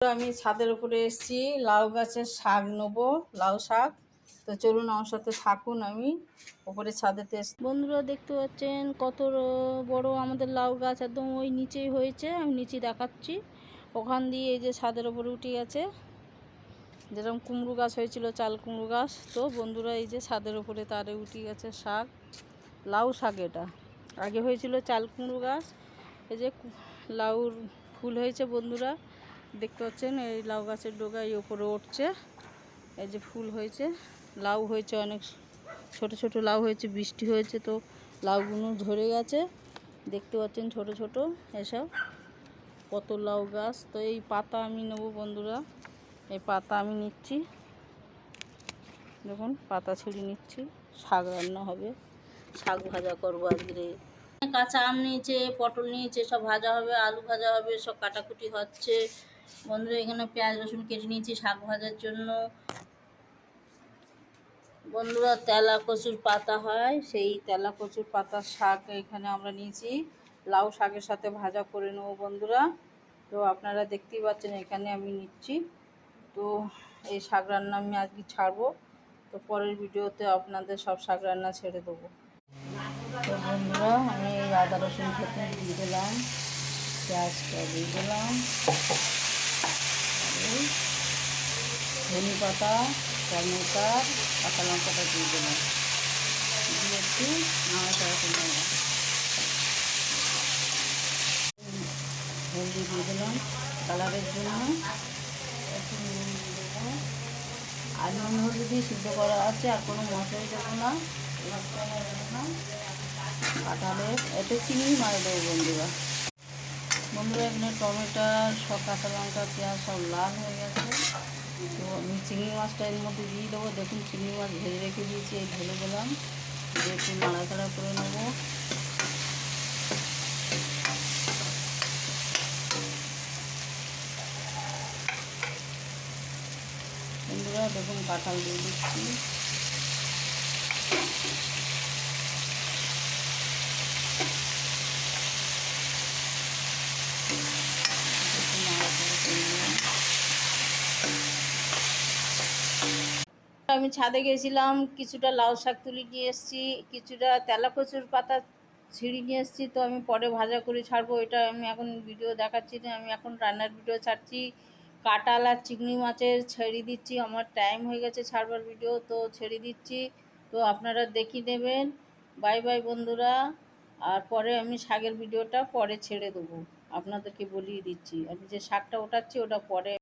আমি ছাদের উপরে এসেছি, লাউ গাছের শাক নেবো, লাউ শাক। তো চলুন আমার সাথে থাকুন। আমি উপরে ছাদেতে এসেছি। বন্ধুরা দেখতে পাচ্ছেন কত বড় আমাদের লাউ গাছ, একদম ওই নিচেই হয়েছে। আমি নিচে দেখাচ্ছি, ওখান দিয়ে এই যে ছাদের উপরে উঠে গেছে। যেরকম কুমড়ো গাছ হয়েছিল, চাল কুমড়ো গাছ, তো বন্ধুরা এই যে ছাদের উপরে তারে উঠে গেছে শাক, লাউ শাক। এটা আগে হয়েছিল চাল কুমড়ো গাছ। এই যে লাউর ফুল হয়েছে বন্ধুরা, দেখতে পাচ্ছেন। এই লাউ গাছের ডগা এই উপরে উঠছে, এই যে ফুল হয়েছে, লাউ হয়েছে, অনেক ছোট ছোট লাউ হয়েছে। বৃষ্টি হয়েছে তো লাউগুলো ঝরে গেছে, দেখতে পাচ্ছেন ছোট ছোট এসব কত লাউ গাছ। তো এই পাতা আমি নেব বন্ধুরা, এই পাতা আমি নিচ্ছি। দেখুন পাতা ছিঁড়ে নিচ্ছি, শাক রান্না হবে, শাক ভাজা করবো আজকে। কাঁচা আম নিয়েছে, পটল নিয়েছে, সব ভাজা হবে, আলু ভাজা হবে, সব কাটাকুটি হচ্ছে বন্ধুরা। এখানে পেঁয়াজ রসুন কেটে নিয়েছি শাক ভাজার জন্য বন্ধুরা। তেলা কচুর পাতা হয়, সেই তেলা কচুর পাতার শাক এখানে আমরা নিয়েছি, লাউ শাকের সাথে ভাজা করে নেবো বন্ধুরা। তো আপনারা দেখতেই পাচ্ছেন এখানে আমি নিচ্ছি। তো এই শাক রান্না আমি আজকে ছাড়বো, তো পরের ভিডিওতে আপনাদের সব শাক রান্না ছেড়ে দেবো। তো বন্ধুরা আমি এই আদা রসুন খেতে দিয়ে দিলাম, পেঁয়াজটা দিয়ে দিলাম, ধনে পাতা, টমেটো, কাঁচা লঙ্কাটা দিয়ে দিলাম, দিয়ে একটু নাড়াচাড়া করে নেব। হলদি দিয়ে দিলাম কালারের জন্য, একটু নুন দিয়ে দেবো। আর নুন হলদি দিয়ে সিদ্ধ করা আছে, আর কোনো মশলাই দেবো না, কাঁঠালের এতে চিংড়ি মাছ দেবো বন্ধুরা। বন্ধুরা এখানে টমেটো, সব কাঁচা লঙ্কা, পেঁয়াজ সব লাল হয়ে গেছে। তো আমি চিংড়ি মাছটা এর মধ্যে দিয়ে দেবো। দেখুন চিংড়ি মাছ ভেজে রেখে দিয়েছি, এই ঢেলে দিলাম, দিয়ে একটু নাড়াচাড়া করে নেবো। বন্ধুরা দেখুন কাঁঠাল দিয়ে দিচ্ছি, আমি ছাদে গেছিলাম, কিছুটা লাউ শাক তুলে নিয়ে এসেছি, কিছুটা তেলা কচুর পাতা ছিঁড়ে নিয়ে এসেছি। তো আমি পরে ভাজা করে ছাড়বো, এটা আমি এখন ভিডিও দেখাচ্ছি না, আমি এখন রান্নার ভিডিও ছাড়ছি। কাঁঠাল আর চিংড়ি মাছের ছেড়ে দিচ্ছি, আমার টাইম হয়ে গেছে ছাড়বার ভিডিও, তো ছেড়ে দিচ্ছি। তো আপনারা দেখে নেবেন। বাই বাই বন্ধুরা। আর পরে আমি শাকের ভিডিওটা পরে ছেড়ে দেবো, আপনাদেরকে বলিয়ে দিচ্ছি। আমি যে শাকটা ওঠাচ্ছি ওটা পরে।